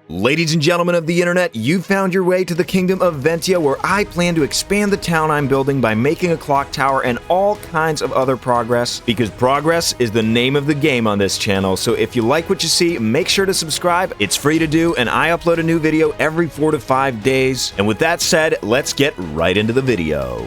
Ladies and gentlemen of the internet, you found your way to the kingdom of Ventya, where I plan to expand the town I'm building by making a clock tower and all kinds of other progress, because progress is the name of the game on this channel. So if you like what you see, make sure to subscribe. It's free to do, and I upload a new video every 4 to 5 days. And with that said, let's get right into the video.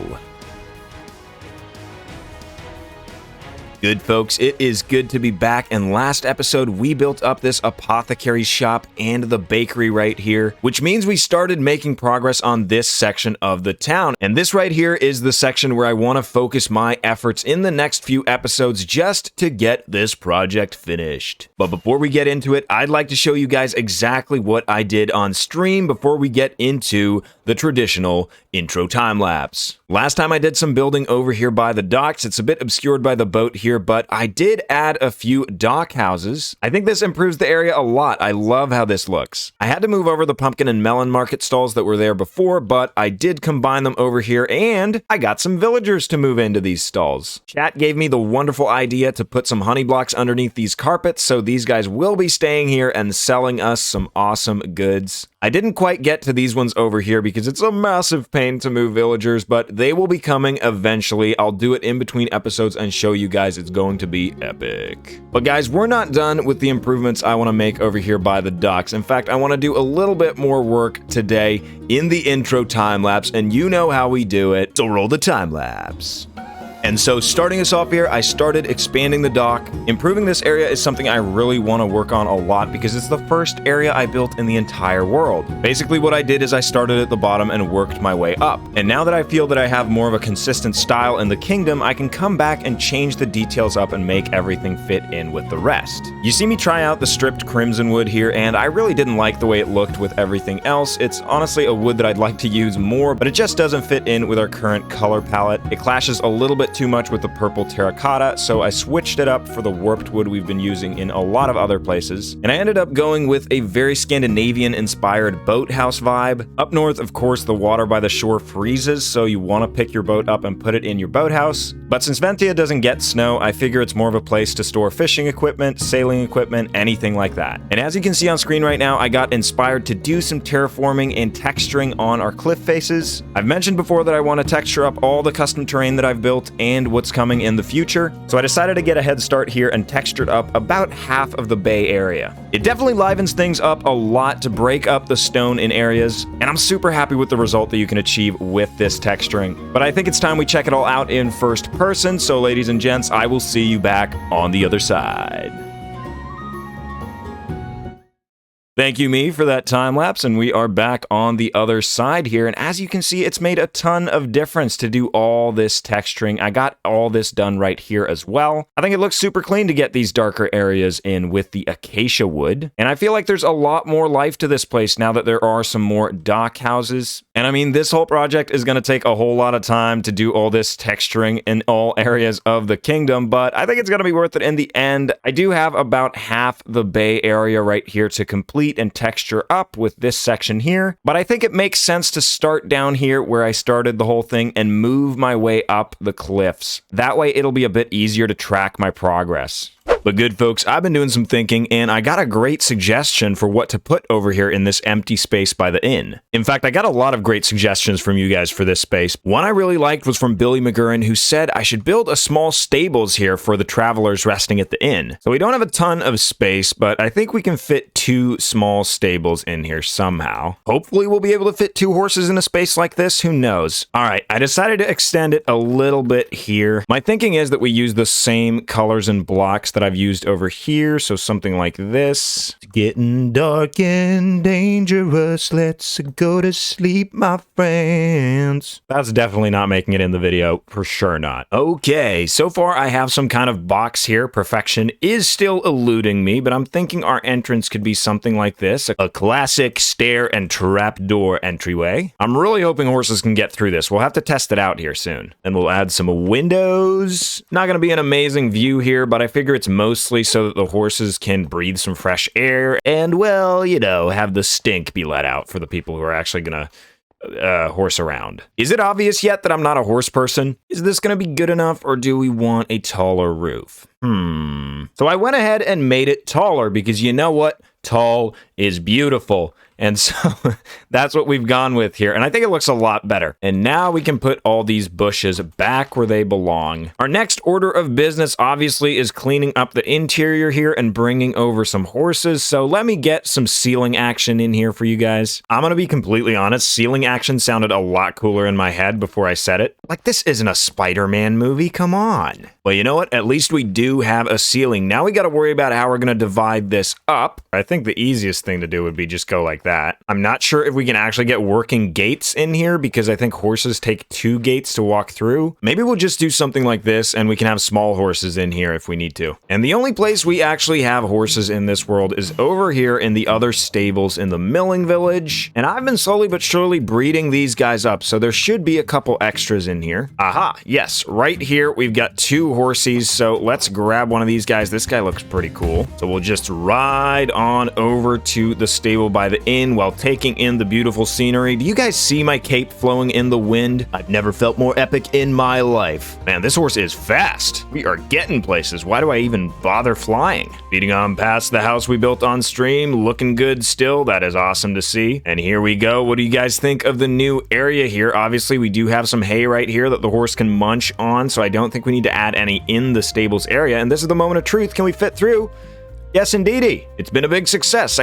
Good folks, it is good to be back, and last episode we built up this apothecary shop and the bakery right here, which means we started making progress on this section of the town. And this right here is the section where I want to focus my efforts in the next few episodes just to get this project finished. But before we get into it, I'd like to show you guys exactly what I did on stream before we get into the traditional intro time-lapse. Last time I did some building over here by the docks. It's a bit obscured by the boat here, but I did add a few dock houses. I think this improves the area a lot. I love how this looks. I had to move over the pumpkin and melon market stalls that were there before, but I did combine them over here, and I got some villagers to move into these stalls. Chat gave me the wonderful idea to put some honey blocks underneath these carpets, so these guys will be staying here and selling us some awesome goods. I didn't quite get to these ones over here because it's a massive pain to move villagers, but they will be coming eventually. I'll do it in between episodes and show you guys. It's going to be epic. But guys, we're not done with the improvements I want to make over here by the docks. In fact, I want to do a little bit more work today in the intro time-lapse, and you know how we do it, so roll the time-lapse. And so starting us off here, I started expanding the dock. Improving this area is something I really want to work on a lot because it's the first area I built in the entire world. Basically what I did is I started at the bottom and worked my way up. And now that I feel that I have more of a consistent style in the kingdom, I can come back and change the details up and make everything fit in with the rest. You see me try out the stripped crimson wood here, and I really didn't like the way it looked with everything else. It's honestly a wood that I'd like to use more, but it just doesn't fit in with our current color palette. It clashes a little bit too much with the purple terracotta, so I switched it up for the warped wood we've been using in a lot of other places. And I ended up going with a very Scandinavian-inspired boathouse vibe. Up north, of course, the water by the shore freezes, so you want to pick your boat up and put it in your boathouse. But since Ventya doesn't get snow, I figure it's more of a place to store fishing equipment, sailing equipment, anything like that. And as you can see on screen right now, I got inspired to do some terraforming and texturing on our cliff faces. I've mentioned before that I want to texture up all the custom terrain that I've built and what's coming in the future, so I decided to get a head start here and textured up about half of the bay area. It definitely livens things up a lot to break up the stone in areas, and I'm super happy with the result that you can achieve with this texturing. But I think it's time we check it all out in first person, so ladies and gents, I will see you back on the other side. Thank you, me, for that time-lapse, and we are back on the other side here, and as you can see, it's made a ton of difference to do all this texturing. I got all this done right here as well. I think it looks super clean to get these darker areas in with the acacia wood, and I feel like there's a lot more life to this place now that there are some more dock houses. And I mean, this whole project is going to take a whole lot of time to do all this texturing in all areas of the kingdom, but I think it's going to be worth it in the end. I do have about half the bay area right here to complete and texture up with this section here, but I think it makes sense to start down here where I started the whole thing and move my way up the cliffs. That way it'll be a bit easier to track my progress. But good folks, I've been doing some thinking, and I got a great suggestion for what to put over here in this empty space by the inn. In fact, I got a lot of great suggestions from you guys for this space. One I really liked was from Billy McGurran, who said I should build a small stables here for the travelers resting at the inn. So we don't have a ton of space, but I think we can fit 2 small stables in here somehow. Hopefully we'll be able to fit 2 horses in a space like this, who knows? Alright, I decided to extend it a little bit here. My thinking is that we use the same colors and blocks that I've used over here, so something like this. It's getting dark and dangerous, let's go to sleep, my friends. That's definitely not making it in the video, for sure not. Okay, so far I have some kind of box here. Perfection is still eluding me, but I'm thinking our entrance could be something like this, a classic stair and trapdoor entryway. I'm really hoping horses can get through this. We'll have to test it out here soon. And we'll add some windows. Not gonna be an amazing view here, but I figure it's mostly so that the horses can breathe some fresh air and, well, you know, have the stink be let out for the people who are actually gonna horse around. Is it obvious yet that I'm not a horse person? Is this gonna be good enough, or do we want a taller roof? So I went ahead and made it taller because, you know what? Tall is beautiful. And so that's what we've gone with here. And I think it looks a lot better. And now we can put all these bushes back where they belong. Our next order of business, obviously, is cleaning up the interior here and bringing over some horses. So let me get some ceiling action in here for you guys. I'm going to be completely honest. Ceiling action sounded a lot cooler in my head before I said it. Like, this isn't a Spider-Man movie. Come on. Well, you know what? At least we do have a ceiling. Now we got to worry about how we're going to divide this up. I think the easiest thing to do would be just go like that. I'm not sure if we can actually get working gates in here because I think horses take 2 gates to walk through. Maybe we'll just do something like this and we can have small horses in here if we need to. And the only place we actually have horses in this world is over here in the other stables in the milling village. And I've been slowly but surely breeding these guys up, so there should be a couple extras in here. Aha, yes, right here we've got 2 horsies, so let's grab one of these guys. This guy looks pretty cool. So we'll just ride on over to the stable by the inn while taking in the beautiful scenery. Do you guys see my cape flowing in the wind? I've never felt more epic in my life. Man, this horse is fast. We are getting places. Why do I even bother flying? Speeding on past the house we built on stream, looking good still. That is awesome to see. And here we go. What do you guys think of the new area here? Obviously, we do have some hay right here that the horse can munch on, so I don't think we need to add any in the stables area. And this is the moment of truth. Can we fit through? Yes, indeedy. It's been a big success.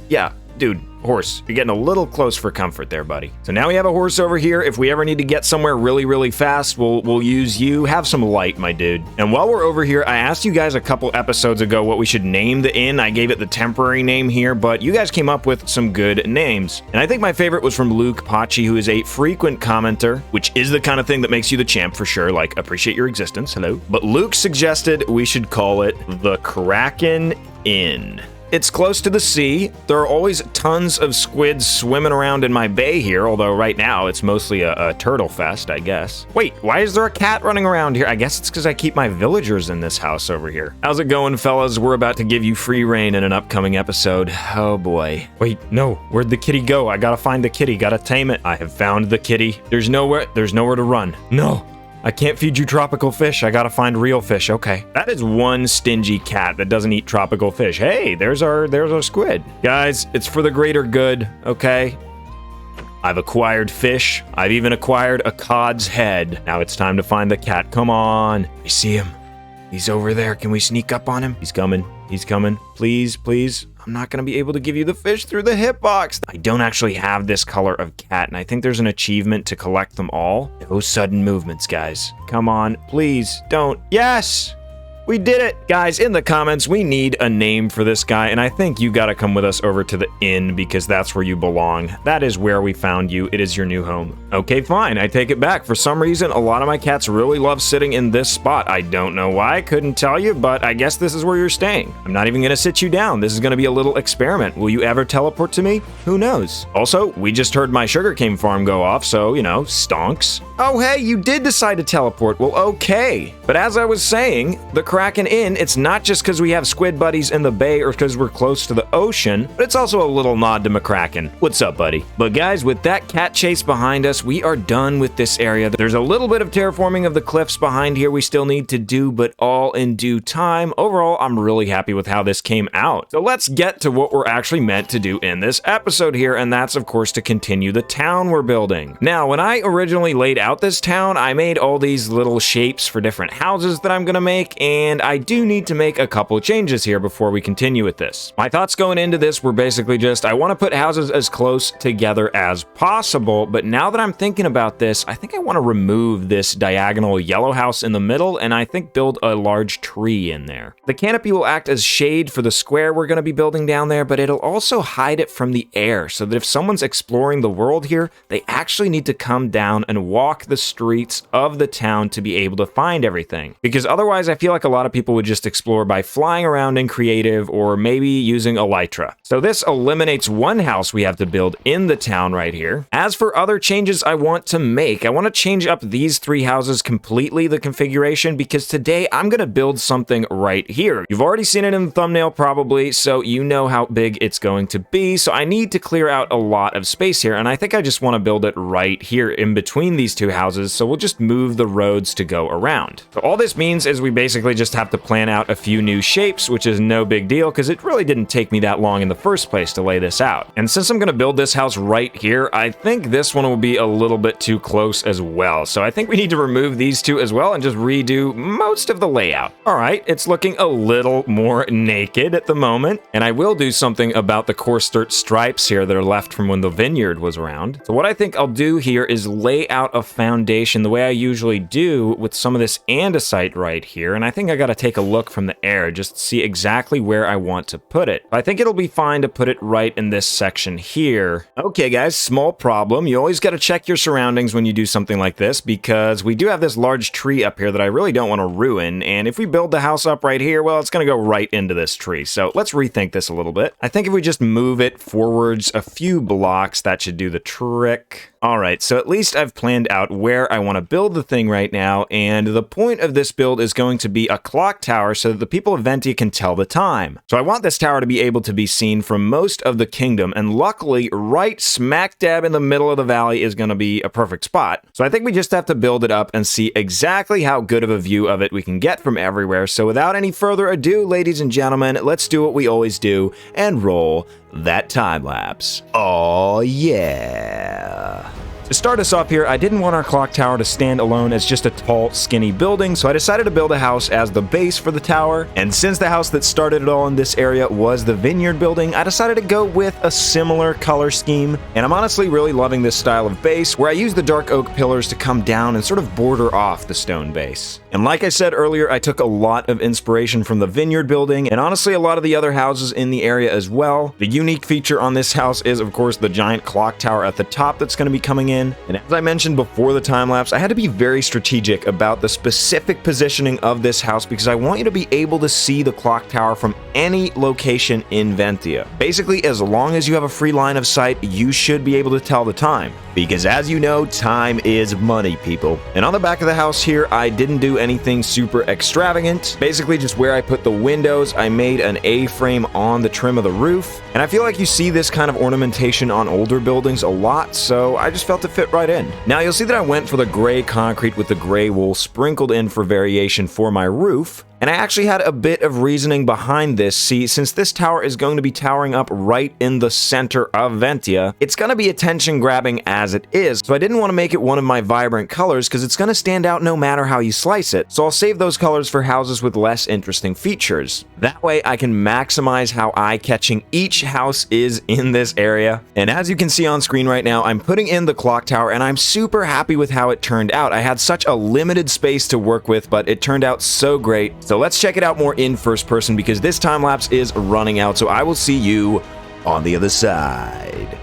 Yeah, dude. Horse, you're getting a little close for comfort there, buddy. So now we have a horse over here. If we ever need to get somewhere really, really fast, we'll use you. Have some light, my dude. And while we're over here, I asked you guys a couple episodes ago what we should name the inn. I gave it the temporary name here, but you guys came up with some good names. And I think my favorite was from Luke Pachi, who is a frequent commenter, which is the kind of thing that makes you the champ for sure. Like, appreciate your existence. Hello. But Luke suggested we should call it the Kraken Inn. It's close to the sea. There are always tons of squids swimming around in my bay here, although right now it's mostly a turtle fest, I guess. Wait, why is there a cat running around here? I guess it's because I keep my villagers in this house over here. How's it going, fellas? We're about to give you free reign in an upcoming episode. Oh boy. Wait, no, where'd the kitty go? I gotta find the kitty, gotta tame it. I have found the kitty. There's nowhere to run. No. I can't feed you tropical fish. I gotta find real fish. Okay. That is one stingy cat that doesn't eat tropical fish. Hey, there's our squid. Guys, it's for the greater good, okay? I've acquired fish. I've even acquired a cod's head. Now it's time to find the cat. Come on. I see him. He's over there. Can we sneak up on him? He's coming. He's coming. Please, please. I'm not going to be able to give you the fish through the hitbox. I don't actually have this color of cat, and I think there's an achievement to collect them all. No sudden movements, guys. Come on, please, don't. Yes! We did it! Guys, in the comments, we need a name for this guy, and I think you gotta come with us over to the inn because that's where you belong. That is where we found you. It is your new home. Okay, fine. I take it back. For some reason, a lot of my cats really love sitting in this spot. I don't know why. I couldn't tell you, but I guess this is where you're staying. I'm not even gonna sit you down. This is gonna be a little experiment. Will you ever teleport to me? Who knows? Also, we just heard my sugarcane farm go off, so, you know, stonks. Oh, hey, you did decide to teleport. Well, okay. But as I was saying, the Kraken Inn, it's not just because we have squid buddies in the bay or because we're close to the ocean, but it's also a little nod to McCracken. What's up, buddy? But guys, with that cat chase behind us, we are done with this area. There's a little bit of terraforming of the cliffs behind here we still need to do, but all in due time. Overall, I'm really happy with how this came out. So let's get to what we're actually meant to do in this episode here, and that's, of course, to continue the town we're building. Now, when I originally laid out this town, I made all these little shapes for different houses that I'm gonna make, and I do need to make a couple changes here before we continue with this. My thoughts going into this were basically just, I want to put houses as close together as possible, but now that I'm thinking about this, I think I want to remove this diagonal yellow house in the middle, and I think build a large tree in there. The canopy will act as shade for the square we're going to be building down there, but it'll also hide it from the air, so that if someone's exploring the world here, they actually need to come down and walk the streets of the town to be able to find everything. Because otherwise, I feel like a lot of people would just explore by flying around in creative or maybe using elytra. So this eliminates one house we have to build in the town right here. As for other changes I want to make, I want to change up these 3 houses completely, the configuration, because today I'm going to build something right here. You've already seen it in the thumbnail probably, so you know how big it's going to be. So I need to clear out a lot of space here, and I think I just want to build it right here in between these 2 houses, so we'll just move the roads to go around. So all this means is we basically just just have to plan out a few new shapes, which is no big deal because it really didn't take me that long in the first place to lay this out. And since I'm going to build this house right here, I think this one will be a little bit too close as well. So I think we need to remove these two as well and just redo most of the layout. All right, it's looking a little more naked at the moment. And I will do something about the coarse dirt stripes here that are left from when the vineyard was around. So what I think I'll do here is lay out a foundation the way I usually do with some of this andesite right here. And I think I got to take a look from the air just to see exactly where I want to put it. I think it'll be fine to put it right in this section here. Okay guys, small problem. You always got to check your surroundings when you do something like this because we do have this large tree up here that I really don't want to ruin. And if we build the house up right here, well, it's going to go right into this tree. So let's rethink this a little bit. I think if we just move it forwards a few blocks, that should do the trick. All right, so at least I've planned out where I want to build the thing right now, and the point of this build is going to be a clock tower so that the people of Ventya can tell the time. So I want this tower to be able to be seen from most of the kingdom, and luckily, right smack dab in the middle of the valley is going to be a perfect spot. So I think we just have to build it up and see exactly how good of a view of it we can get from everywhere. So without any further ado, ladies and gentlemen, let's do what we always do and roll that time lapse. Oh yeah. To start us off here, I didn't want our clock tower to stand alone as just a tall, skinny building, so I decided to build a house as the base for the tower. And since the house that started it all in this area was the vineyard building, I decided to go with a similar color scheme. And I'm honestly really loving this style of base, where I use the dark oak pillars to come down and sort of border off the stone base. And like I said earlier, I took a lot of inspiration from the vineyard building, and honestly a lot of the other houses in the area as well. The unique feature on this house is, of course, the giant clock tower at the top that's going to be coming in. And as I mentioned before the time lapse, I had to be very strategic about the specific positioning of this house because I want you to be able to see the clock tower from any location in Ventya. Basically, as long as you have a free line of sight, you should be able to tell the time. Because as you know, time is money, people. And on the back of the house here, I didn't do anything super extravagant. Basically, just where I put the windows, I made an A-frame on the trim of the roof. And I feel like you see this kind of ornamentation on older buildings a lot, so I just felt it fit right in. Now, you'll see that I went for the gray concrete with the gray wool sprinkled in for variation for my roof. And I actually had a bit of reasoning behind this. See, since this tower is going to be towering up right in the center of Ventya, it's going to be attention grabbing as it is. So I didn't want to make it one of my vibrant colors because it's going to stand out no matter how you slice it. So I'll save those colors for houses with less interesting features. That way I can maximize how eye-catching each house is in this area. And as you can see on screen right now, I'm putting in the clock tower and I'm super happy with how it turned out. I had such a limited space to work with, but it turned out so great. So let's check it out more in first person because this time lapse is running out. So I will see you on the other side.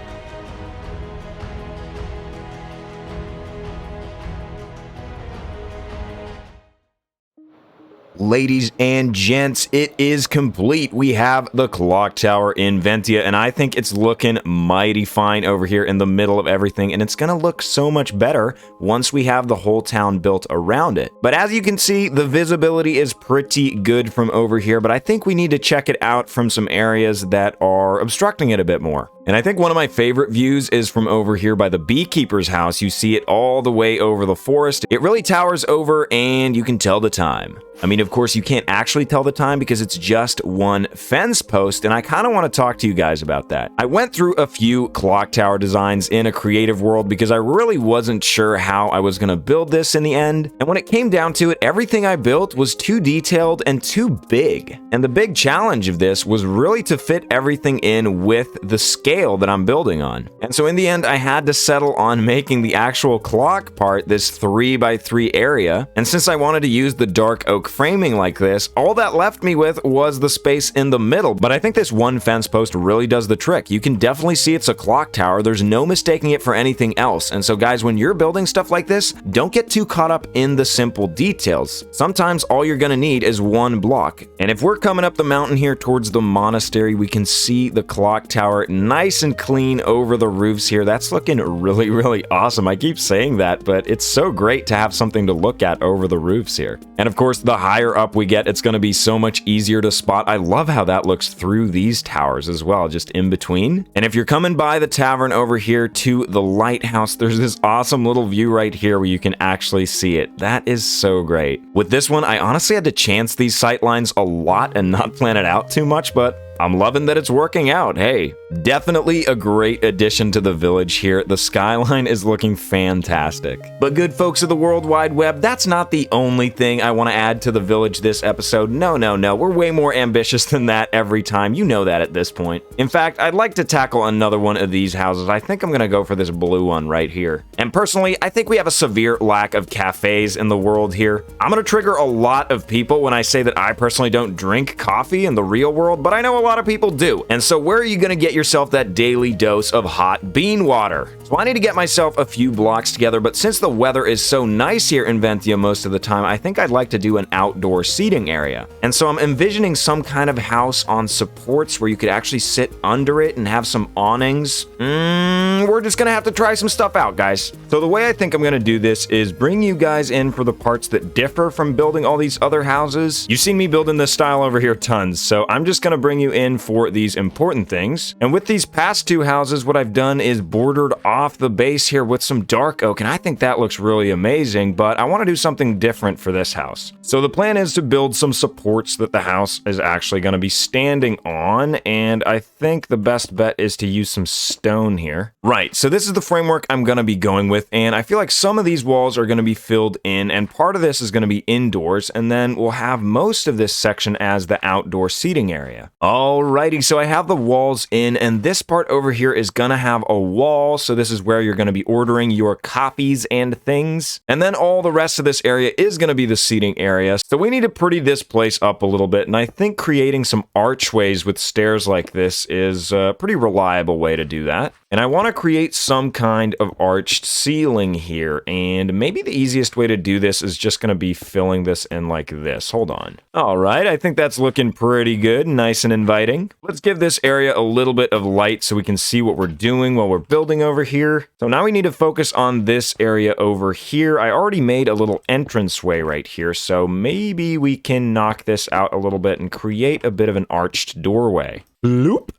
Ladies and gents, it is complete. We have the clock tower in Ventya, and I think it's looking mighty fine over here in the middle of everything, and it's gonna look so much better once we have the whole town built around it. But as you can see, the visibility is pretty good from over here, but I think we need to check it out from some areas that are obstructing it a bit more. And I think one of my favorite views is from over here by the beekeeper's house. You see it all the way over the forest. It really towers over and you can tell the time. I mean, of course, you can't actually tell the time because it's just one fence post, and I kind of want to talk to you guys about that. I went through a few clock tower designs in a creative world because I really wasn't sure how I was going to build this in the end. And when it came down to it, everything I built was too detailed and too big. And the big challenge of this was really to fit everything in with the scale that I'm building on. And so in the end, I had to settle on making the actual clock part this 3x3 area. And since I wanted to use the dark oak framing like this, all that left me with was the space in the middle. But I think this one fence post really does the trick. You can definitely see it's a clock tower. There's no mistaking it for anything else. And so guys, when you're building stuff like this, don't get too caught up in the simple details. Sometimes all you're gonna need is one block. And if we're coming up the mountain here towards the monastery, we can see the clock tower nice nice and clean over the roofs here. That's looking really, really awesome. I keep saying that, but it's so great to have something to look at over the roofs here. And of course, the higher up we get, it's going to be so much easier to spot. I love how that looks through these towers as well, just in between. And if you're coming by the tavern over here to the lighthouse, there's this awesome little view right here where you can actually see it. That is so great. With this one, I honestly had to chance these sight lines a lot and not plan it out too much, but I'm loving that it's working out. Hey, definitely a great addition to the village here. The skyline is looking fantastic. But good folks of the World Wide Web, that's not the only thing I want to add to the village this episode. No. We're way more ambitious than that every time. You know that at this point. In fact, I'd like to tackle another one of these houses. I think I'm going to go for this blue one right here. And personally, I think we have a severe lack of cafes in the world here. I'm going to trigger a lot of people when I say that I personally don't drink coffee in the real world, but I know a lot of people do. And so where are you going to get yourself that daily dose of hot bean water? So I need to get myself a few blocks together, but since the weather is so nice here in Ventya most of the time, I think I'd like to do an outdoor seating area. And so I'm envisioning some kind of house on supports where you could actually sit under it and have some awnings. We're just going to have to try some stuff out, guys. So the way I think I'm going to do this is bring you guys in for the parts that differ from building all these other houses. You've seen me building this style over here tons, so I'm just going to bring you in for these important things. And with these past two houses, what I've done is bordered off the base here with some dark oak, and I think that looks really amazing, but I want to do something different for this house. So the plan is to build some supports that the house is actually going to be standing on, and I think the best bet is to use some stone here. Right, so this is the framework I'm going to be going with, and I feel like some of these walls are going to be filled in, and part of this is going to be indoors, and then we'll have most of this section as the outdoor seating area. Alrighty, so I have the walls in, and this part over here is going to have a wall, so this is where you're going to be ordering your coffees and things, and then all the rest of this area is going to be the seating area, so we need to pretty this place up a little bit, and I think creating some archways with stairs like this is a pretty reliable way to do that. And I want to create some kind of arched ceiling here, and maybe the easiest way to do this is just going to be filling this in like this. Hold on. All right, I think that's looking pretty good, nice and inviting. Let's give this area a little bit of light so we can see what we're doing while we're building over here. So now we need to focus on this area over here. I already made a little entranceway right here, so maybe we can knock this out a little bit and create a bit of an arched doorway. Bloop.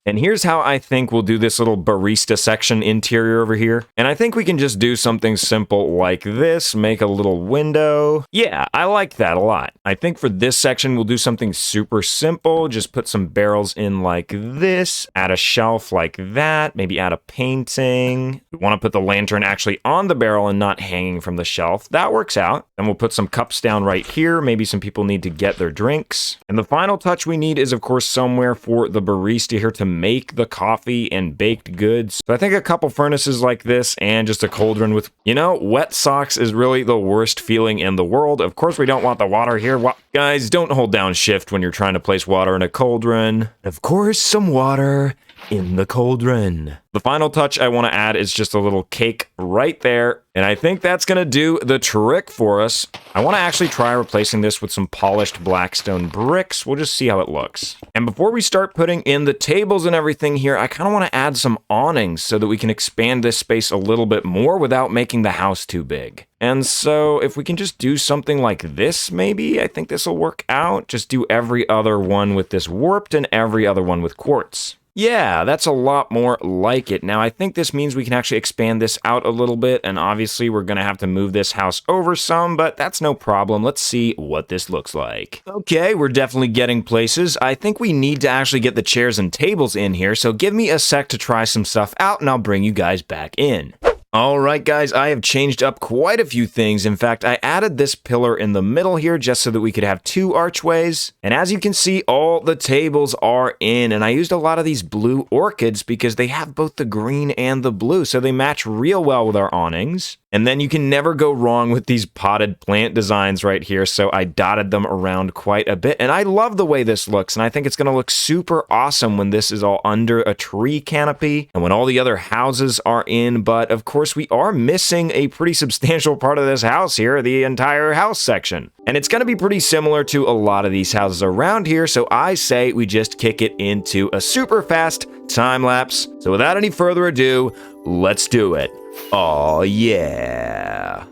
And here's how I think we'll do this little barista section interior over here. And I think we can just do something simple like this, make a little window. Yeah, I like that a lot. I think for this section, we'll do something super simple. Just put some barrels in like this, add a shelf like that, maybe add a painting. We want to put the lantern actually on the barrel and not hanging from the shelf. That works out. And we'll put some cups down right here. Maybe some people need to get their drinks. And the final touch we need is, of course, somewhere for the barista here to make the coffee and baked goods. So I think a couple furnaces like this and just a cauldron with, wet socks is really the worst feeling in the world. Of course, we don't want the water here. Guys, don't hold down shift when you're trying to place water in a cauldron. Of course, some water in the cauldron. The final touch I want to add is just a little cake right there, and I think that's going to do the trick for us. I want to actually try replacing this with some polished blackstone bricks. We'll just see how it looks. And before we start putting in the tables and everything here, I kind of want to add some awnings so that we can expand this space a little bit more without making the house too big. And so if we can just do something like this, maybe, I think this will work out. Just do every other one with this warped and every other one with quartz. Yeah, that's a lot more like it. Now, I think this means we can actually expand this out a little bit, and obviously we're going to have to move this house over some, but that's no problem. Let's see what this looks like. Okay, we're definitely getting places. I think we need to actually get the chairs and tables in here, so give me a sec to try some stuff out, and I'll bring you guys back in. Alright guys, I have changed up quite a few things. In fact, I added this pillar in the middle here just so that we could have two archways. And as you can see, all the tables are in. And I used a lot of these blue orchids because they have both the green and the blue, so they match real well with our awnings. And then you can never go wrong with these potted plant designs right here, so I dotted them around quite a bit. And I love the way this looks, and I think it's going to look super awesome when this is all under a tree canopy and when all the other houses are in. But of course, we are missing a pretty substantial part of this house here, the entire house section. And it's going to be pretty similar to a lot of these houses around here, so I say we just kick it into a super fast time lapse. So without any further ado, let's do it. Oh yeah.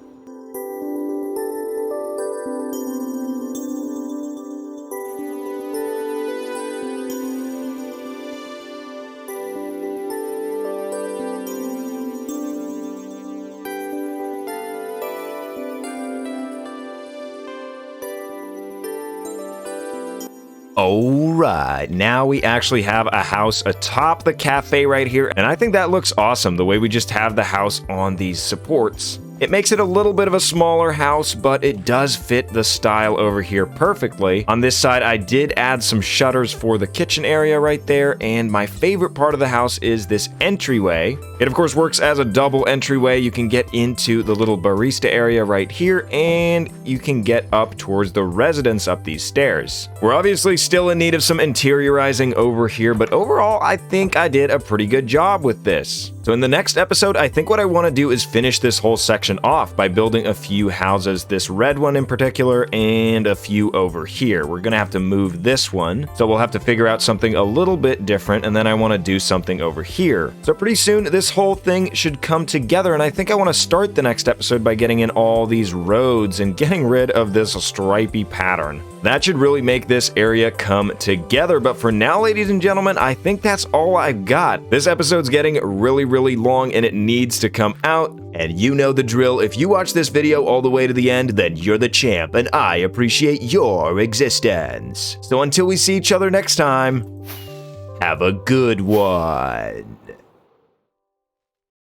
Alright, now we actually have a house atop the cafe right here, and I think that looks awesome, the way we just have the house on these supports. It makes it a little bit of a smaller house, but it does fit the style over here perfectly. On this side, I did add some shutters for the kitchen area right there, and my favorite part of the house is this entryway. It, of course, works as a double entryway. You can get into the little barista area right here, and you can get up towards the residence up these stairs. We're obviously still in need of some interiorizing over here, but overall, I think I did a pretty good job with this. So in the next episode, I think what I want to do is finish this whole section off by building a few houses, this red one in particular, and a few over here. We're going to have to move this one, so we'll have to figure out something a little bit different, and then I want to do something over here. So pretty soon, this whole thing should come together, and I think I want to start the next episode by getting in all these roads and getting rid of this stripy pattern. That should really make this area come together, but for now, ladies and gentlemen, I think that's all I've got. This episode's getting really long, and it needs to come out, and you know the drill. If you watch this video all the way to the end, then you're the champ, and I appreciate your existence. So until we see each other next time, have a good one.